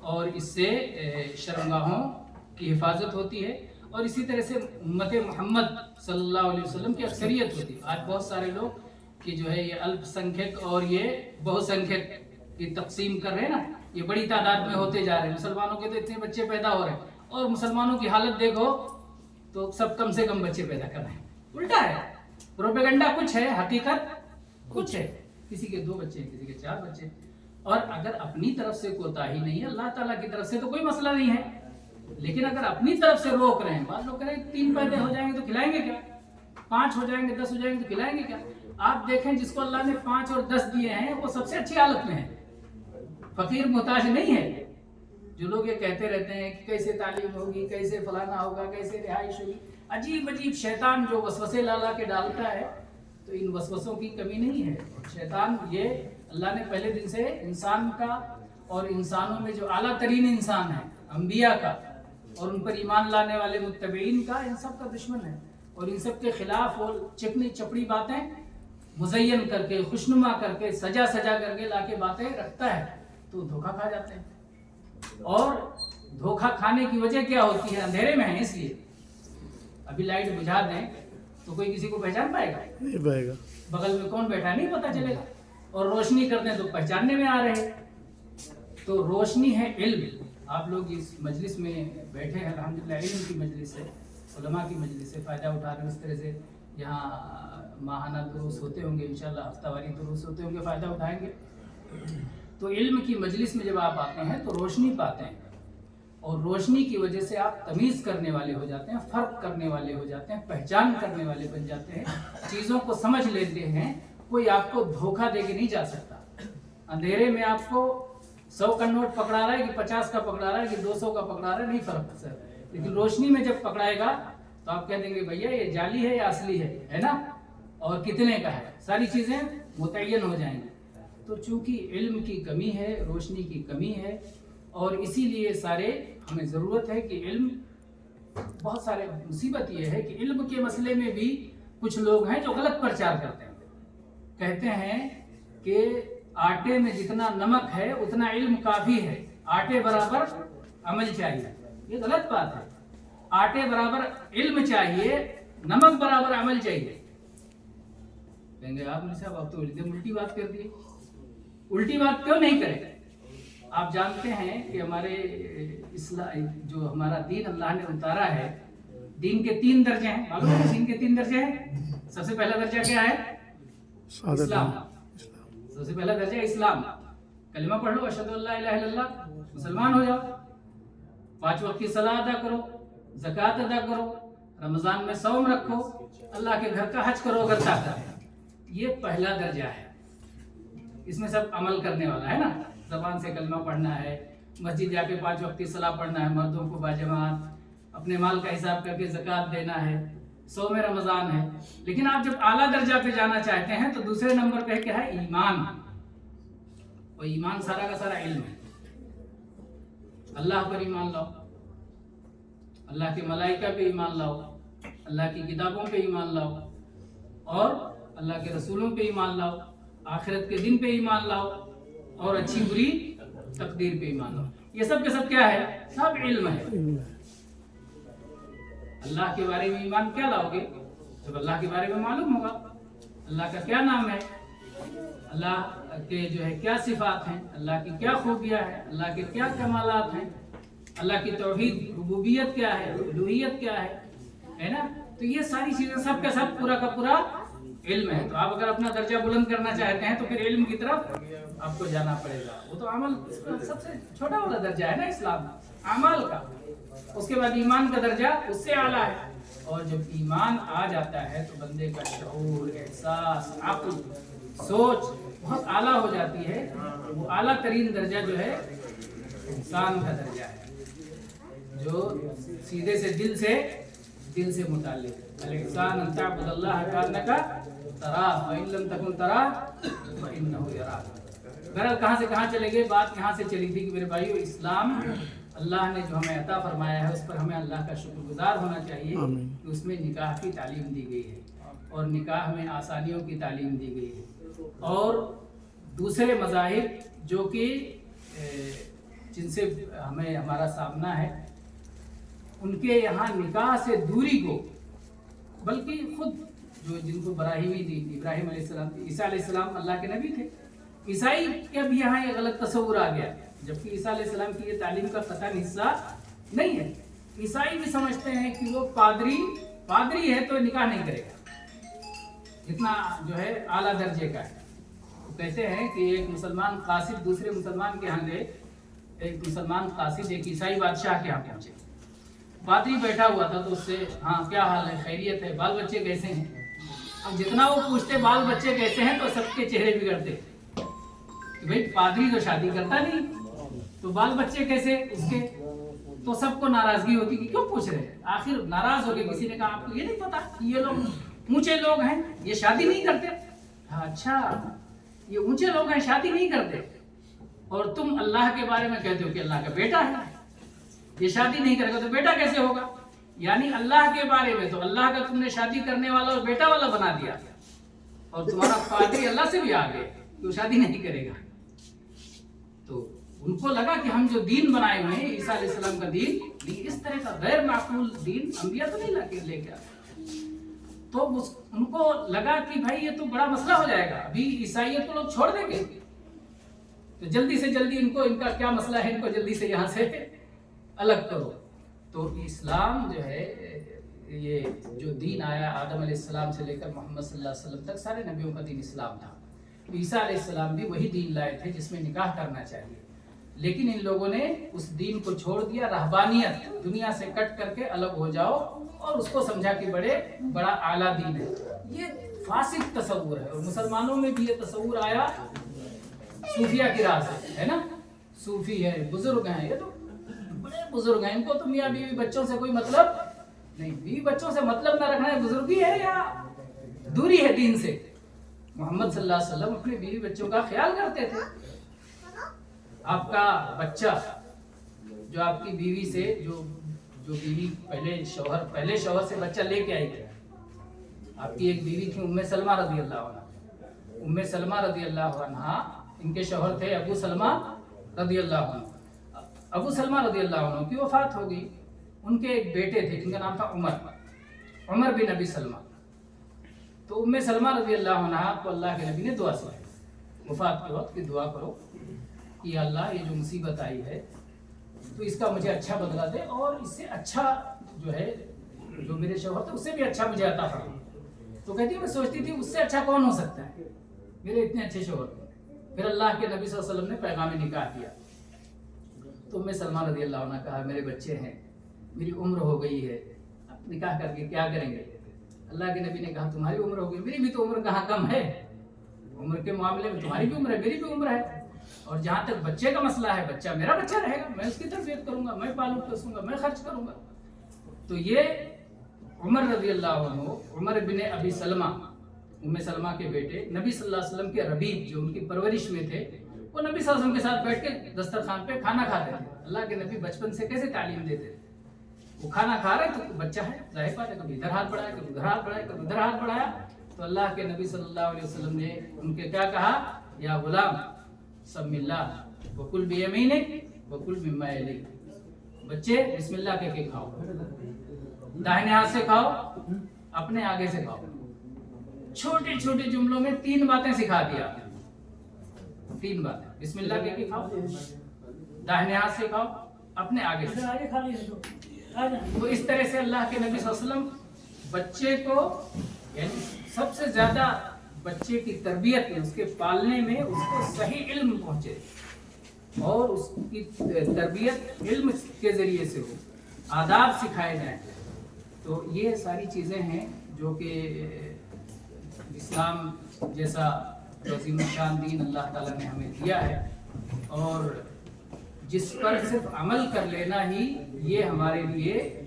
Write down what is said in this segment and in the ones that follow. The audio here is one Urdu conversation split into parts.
اور اس سے شرمگاہوں کی حفاظت ہوتی ہے، اور اسی طرح سے امت محمد صلی اللہ علیہ وسلم کی اکثریت ہوتی ہے۔ آج بہت سارے لوگ کہ جو ہے یہ الپ سنکھیک اور یہ بہو سنکھیک کی تقسیم کر رہے ہیں نا، یہ بڑی تعداد میں ہوتے جا رہے ہیں، مسلمانوں کے تو اتنے بچے پیدا ہو رہے ہیں، اور مسلمانوں کی حالت دیکھو تو سب کم سے کم بچے پیدا کر رہے ہیں۔ الٹا ہے، پروپیگنڈا کچھ ہے، حقیقت کچھ ہے، کسی کے 2 بچے ہیں، کسی کے 4 بچے ہیں۔ اور اگر اپنی طرف سے کوتاہی نہیں ہے، اللہ تعالیٰ کی طرف سے تو کوئی مسئلہ نہیں ہے، لیکن اگر اپنی طرف سے روک رہے ہیں، بعض لوگ کہہ رہے ہیں 3 پیدا ہو جائیں گے تو کھلائیں گے کیا، 5 ہو جائیں گے، 10 ہو جائیں گے تو کھلائیں گے کیا؟ آپ دیکھیں جس کو اللہ نے 5 اور 10 دیے ہیں وہ سب سے اچھی حالت میں ہے، فقیر محتاج نہیں ہے۔ جو لوگ یہ کہتے رہتے ہیں کہ کیسے تعلیم ہوگی، کیسے فلانا ہوگا، کیسے رہائش ہوگی، عجیب عجیب شیطان جو وسوسے لالا کے ڈالتا ہے، تو ان وسوسوں کی کمی نہیں ہے۔ شیطان یہ اللہ نے پہلے دن سے انسان کا اور انسانوں میں جو اعلیٰ ترین انسان ہے، انبیاء کا اور ان پر ایمان لانے والے متبعین کا، ان سب کا دشمن ہے، اور ان سب کے خلاف وہ چکنی چپڑی باتیں مزین کر کے، خوشنما کر کے، سجا کر کے لا کے باتیں رکھتا ہے، تو دھوکہ کھا جاتے ہیں۔ اور دھوکہ کھانے کی وجہ کیا ہوتی ہے؟ اندھیرے میں ہے، اس لیے ابھی لائٹ بجھا دیں تو کوئی کسی کو پہچان پائے گا؟ نہیں پائے گا، بغل میں کون بیٹھا ہے نہیں پتہ چلے گا، اور روشنی کر دیں تو پہچاننے میں آ رہے ہیں۔ تو روشنی ہے علم۔ آپ لوگ اس مجلس میں بیٹھے ہیں، الحمدللہ علم کی مجلس ہے، علماء کی مجلس سے فائدہ اٹھا رہے ہیں، اس طرح سے یہاں ماہانہ دروس ہوتے ہوں گے، انشاءاللہ ہفتہ واری دروس ہوتے ہوں گے، فائدہ اٹھائیں گے۔ تو علم کی مجلس میں جب آپ آتے ہیں تو روشنی پاتے ہیں، اور روشنی کی وجہ سے آپ تمیز کرنے والے ہو جاتے ہیں، فرق کرنے والے ہو جاتے ہیں، پہچان کرنے والے بن جاتے ہیں، چیزوں کو سمجھ لیتے ہیں۔ کوئی آپ کو دھوکہ دے کے نہیں جا سکتا۔ اندھیرے میں آپ کو 100 کا نوٹ پکڑا رہا ہے کہ 50 کا پکڑا رہا ہے کہ 200 کا پکڑا رہا ہے، نہیں فرق سر، لیکن روشنی میں جب پکڑائے گا تو آپ کہہ دیں گے بھیا یہ جعلی ہے یا اصلی ہے نا، اور کتنے کا ہے، ساری چیزیں متعین ہو جائیں گی۔ تو چونکہ علم کی کمی ہے، روشنی کی کمی ہے، اور اسی لیے سارے ہمیں ضرورت ہے کہ علم، بہت سارے مصیبت یہ ہے کہ علم کے مسئلے میں بھی کچھ لوگ ہیں جو غلط پرچار کرتے ہیں، کہتے ہیں کہ آٹے میں جتنا نمک ہے اتنا علم کافی ہے، آٹے برابر عمل چاہیے۔ یہ غلط بات ہے، آٹے برابر علم چاہیے، نمک برابر عمل چاہیے۔ کہیں گے آپ صاحب اب تو الٹی بات کر دی۔ الٹی بات کیوں نہیں کرے؟ آپ جانتے ہیں کہ ہمارے اسلام جو ہمارا دین اللہ نے اتارا ہے، دین کے 3 درجے ہیں، معلوم ہے دین کے 3 درجے ہیں؟ سب سے پہلا درجہ کیا ہے؟ اسلام۔ سب سے پہلا درجہ اسلام، کلمہ پڑھ لو اشہد ان لا الہ الا اللہ، مسلمان ہو جاؤ، 5 وقت کی صلاۃ ادا کرو، زکوٰۃ ادا کرو، رمضان میں صوم رکھو، اللہ کے گھر کا حج کرو اگر طاقت ہے۔ یہ پہلا درجہ ہے، اس میں سب عمل کرنے والا ہے نا، زبان سے کلمہ پڑھنا ہے، مسجد جا کے 5 وقت کی صلاۃ پڑھنا ہے مردوں کو باجماعت، اپنے مال کا حساب کر کے زکوٰۃ دینا ہے، صوم رمضان ہے۔ لیکن آپ جب اعلیٰ درجہ پہ جانا چاہتے ہیں تو دوسرے نمبر پہ کیا ہے؟ ایمان۔ اور ایمان سارا کا سارا علم ہے۔ اللہ پر ایمان لاؤ، اللہ کے ملائکہ پہ ایمان لاؤ، اللہ کی کتابوں پہ ایمان لاؤ، اور اللہ کے رسولوں پہ ایمان لاؤ، آخرت کے دن پہ ایمان لاؤ، اور اچھی بری تقدیر پہ ایمان لاؤ۔ یہ سب کے سب کیا ہے؟ سب علم ہے۔ اللہ کے بارے میں ایمان کیا لاؤ گے؟ جب اللہ کے بارے میں معلوم ہوگا، اللہ کا کیا نام ہے، اللہ کے جو ہے کیا صفات ہیں، اللہ کی کیا خوبیاں ہیں، اللہ کے کیا کمالات ہیں، اللہ کی توحید ربوبیت کیا ہے، الوہیت کیا ہے نا؟ تو یہ ساری چیزیں سب کا سب پورا کا پورا علم ہے۔ تو آپ اگر اپنا درجہ بلند کرنا چاہتے ہیں تو پھر علم کی طرف آپ کو جانا پڑے گا۔ وہ تو عمل سب سے چھوٹا والا درجہ ہے نا اسلام، اعمال کا۔ اس کے بعد ایمان کا درجہ اس سے اعلیٰ ہے، اور جب ایمان آ جاتا ہے تو بندے کا شعور، احساس، عقل، سوچ بہت اعلیٰ ہو جاتی ہے۔ وہ اعلیٰ ترین درجہ جو ہے انسان کا درجہ ہے، جو سیدھے سے دل سے متعلق ہے۔ الاحسان ان تعبد اللہ کانک تراہ فإن لم تکن تراہ فإنہ یراک۔ بہرحال کہاں سے کہاں چلے گئے؟ بات یہاں سے چلی تھی کہ میرے بھائیو، اسلام اللہ نے جو ہمیں عطا فرمایا ہے اس پر ہمیں اللہ کا شکر گزار ہونا چاہیے کہ اس میں نکاح کی تعلیم دی گئی ہے، اور نکاح میں آسانیوں کی تعلیم دی گئی ہے، اور دوسرے مذاہب جو کہ جن سے ہمیں ہمارا سامنا ہے ان کے یہاں نکاح سے دوری کو، بلکہ خود جو جن کو ابراہیمی دین، ابراہیم علیہ السلام، عیسیٰ علیہ السلام اللہ کے نبی تھے، عیسائی کا بھی یہاں یہ غلط تصور آ گیا، جبکہ عیسیٰ علیہ السلام کی یہ تعلیم کا قطعاً حصہ نہیں ہے۔ عیسائی بھی سمجھتے ہیں کہ وہ پادری ہے تو نکاح نہیں کرے گا، اتنا جو ہے اعلیٰ درجے کا ہے۔ وہ کہتے ہیں کہ ایک مسلمان قاصد دوسرے مسلمان کے ہاں گئے، ایک مسلمان قاصد ایک عیسائی بادشاہ کے ہاں پہنچے، پادری بیٹھا ہوا تھا تو اس سے ہاں کیا حال ہے، خیریت ہے، بال بچے کیسے ہیں؟ اب جتنا وہ پوچھتے بال بچے کیسے ہیں تو سب کے چہرے بگڑتے کہ بھئی پادری تو شادی کرتا نہیں تو بال بچے کیسے اس کے؟ تو سب کو ناراضگی ہوتی کہ کیوں پوچھ رہے ہیں؟ آخر ناراض ہو گئے، کسی نے کہا آپ کو یہ نہیں پتا کہ یہ لوگ اونچے لوگ ہیں، یہ شادی نہیں کرتے؟ اچھا یہ اونچے لوگ ہیں شادی نہیں کرتے اور تم اللہ کے بارے میں کہتے ہو کہ اللہ کا بیٹا ہے، یہ شادی نہیں کرے گا تو بیٹا کیسے ہوگا؟ یعنی اللہ کے بارے میں تو اللہ کا تم نے شادی کرنے والا اور بیٹا والا بنا دیا، اور تمہارا پادری اللہ سے بھی آگے تو شادی نہیں کرے گا۔ تو ان کو لگا کہ ہم جو دین بنائے ہوئے ہیں عیسیٰ علیہ السلام کا دین، اس طرح کا غیر معقول دین انبیاء تو نہیں لے کے آتے۔ تو ان کو لگا کہ بھائی یہ تو بڑا مسئلہ ہو جائے گا، ابھی عیسائیت تو لوگ چھوڑ دیں گے، تو جلدی سے جلدی ان کا کیا مسئلہ ہے، ان کو جلدی سے یہاں سے الگ کرو۔ تو اسلام جو ہے یہ جو دین آیا آدم علیہ السلام سے لے کر محمد صلی اللہ علیہ وسلم تک سارے نبیوں کا دین اسلام تھا۔ عیسیٰ علیہ السلام بھی وہی دین لائے تھے جس میں نکاح کرنا چاہیے، لیکن ان لوگوں نے اس دین کو چھوڑ دیا، رہبانیت، دنیا سے کٹ کر کے الگ ہو جاؤ، اور اس کو سمجھا کہ بڑا اعلیٰ دین ہے۔ یہ فاسد تصور ہے، اور مسلمانوں میں بھی یہ تصور آیا صوفیہ کی راہ سے، ہے نا؟ صوفی ہے، بزرگ ہیں، یہ تو بڑے بزرگ ہیں، ان کو تو میاں بیوی بچوں سے کوئی مطلب نہیں، بیوی بچوں سے مطلب نہ رکھنا ہے بزرگی ہے یا دوری ہے دین سے؟ محمد صلی اللہ علیہ وسلم اپنے بیوی بچوں کا خیال کرتے تھے۔ آپ کا بچہ جو آپ کی بیوی سے جو بیوی پہلے شوہر سے بچہ لے کے آئی تھی، آپ کی ایک بیوی تھی ام سلمہ رضی اللہ عنہ، ام سلمہ رضی اللہ عنہ، ان کے شوہر تھے ابو سلمہ رضی اللہ عنہ۔ ابو سلمہ رضی اللہ عنہ کی وفات ہو گئی، ان کے ایک بیٹے تھے جن کا نام تھا عمر بن ابی سلمہ۔ تو ام سلمہ رضی اللہ عنہ کو اللہ کے نبی نے دعا سکھائی وفات کے وقت کہ دعا کرو کہ اللہ یہ جو مصیبت آئی ہے تو اس کا مجھے اچھا بدلہ دے، اور اس سے اچھا جو ہے جو میرے شوہر تھے اس سے بھی اچھا مجھے عطا فرما۔ تو کہتی ہے میں سوچتی تھی اس سے اچھا کون ہو سکتا ہے، میرے اتنے اچھے شوہر تھے۔ پھر اللہ کے نبی صلی اللہ علیہ وسلم نے پیغام نکاح دیا، تو ام سلمہ رضی اللہ عنہ کہا میرے بچے ہیں، میری عمر ہو گئی ہے، اب نکاح کر کے کیا کریں گے؟ اللہ کے نبی نے کہا تمہاری عمر ہو گئی، میری بھی تو عمر کہاں کم ہے، عمر کے معاملے میں تمہاری بھی عمر ہے میری بھی عمر ہے، اور جہاں تک بچے کا مسئلہ ہے بچہ میرا بچہ رہے گا، میں اس کی تربیت کروں گا، میں پالوں پوسوں گا، میں خرچ کروں گا۔ تو یہ عمر رضی اللہ عنہ، عمر بن ابی سلمہ، ام سلمہ کے بیٹے، نبی صلی اللہ علیہ وسلم کے ربیب جو ان کی پرورش میں تھے، وہ نبی صلی اللہ علیہ وسلم کے ساتھ بیٹھ کے دسترخوان پہ کھانا کھاتے تھے۔ اللہ کے نبی بچپن سے کیسے تعلیم دیتے تھے؟ وہ کھانا کھا رہے تو بچہ ہے ظاہر بات ہے، کبھی ادھر ہاتھ بڑھایا، کبھی ادھر ہاتھ بڑھایا، کبھی ادھر ہاتھ بڑھایا، تو اللہ کے نبی صلی اللہ علیہ وسلم نے ان کے کیا کہا؟ یا غلام سم اللہ وکل بیمینک وکل مما یلیک، بچے بسم اللہ کہہ کے کھاؤ، داہنے ہاتھ سے کھاؤ، اپنے آگے سے کھاؤ۔ چھوٹے چھوٹے جملوں میں 3 باتیں سکھا دیا، 3 باتیں، بسم اللہ کہہ کے کھاؤ، داہنے ہاتھ سے کھاؤ، اپنے آگے سے۔ تو اس طرح سے اللہ کے نبی صلی اللہ علیہ وسلم بچے کو، یعنی سب سے زیادہ بچے کی تربیت میں، اس کے پالنے میں اس کو صحیح علم پہنچے، اور اس کی تربیت علم کے ذریعے سے ہو، آداب سکھائے جائیں۔ تو یہ ساری چیزیں ہیں جو کہ اسلام جیسا عظیم الشان دین اللہ تعالیٰ نے ہمیں دیا ہے، اور جس پر صرف عمل کر لینا ہی یہ ہمارے لیے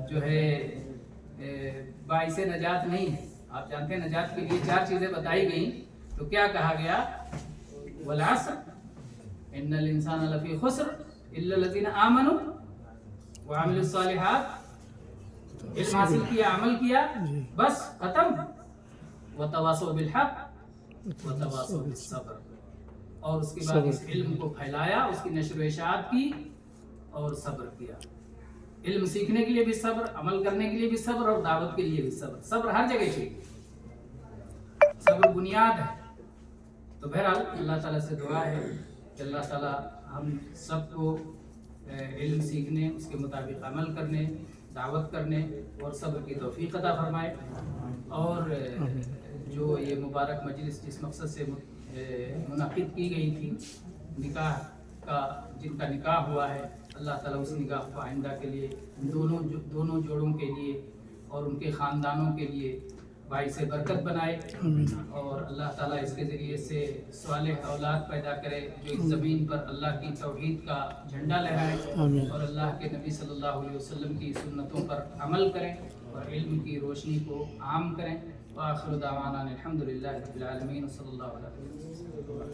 جو ہے باعث نجات نہیں ہے۔ آپ جانتے ہیں نجات کے لیے 4 چیزیں بتائی گئیں، تو کیا کہا گیا؟ والعصر ان الانسان لفی خسر الا الذین آمنوا وعملوا الصالحات، علم حاصل کیا، عمل کیا، بس ختم، وتواصوا بالحق وتواصوا بالصبر۔ اور اس کے بعد اس علم کو پھیلایا، اس کی نشر و اشاعت کی اور صبر کیا. علم سیکھنے کے لیے بھی صبر، عمل کرنے کے لیے بھی صبر اور دعوت کے لیے بھی صبر. صبر ہر جگہ چاہیے، صبر بنیاد ہے. تو بہرحال اللہ تعالیٰ سے دعا ہے کہ اللہ تعالیٰ ہم سب کو علم سیکھنے، اس کے مطابق عمل کرنے، دعوت کرنے اور صبر کی توفیق عطا فرمائے. اور جو یہ مبارک مجلس جس مقصد سے منعقد کی گئی تھی، نکاح کا، جن کا نکاح ہوا ہے، اللہ تعالیٰ اس نکاح کو آئندہ کے لیے دونوں جوڑوں کے لیے اور ان کے خاندانوں کے لیے باعث برکت بنائے. اور اللہ تعالیٰ اس کے ذریعے سے صالح اولاد پیدا کرے جو اس زمین پر اللہ کی توحید کا جھنڈا لہرائے اور اللہ کے نبی صلی اللہ علیہ وسلم کی سنتوں پر عمل کریں اور علم کی روشنی کو عام کریں. وآخر دعوانا الحمدللہ رب العالمین، صلی اللہ علیہ وسلم.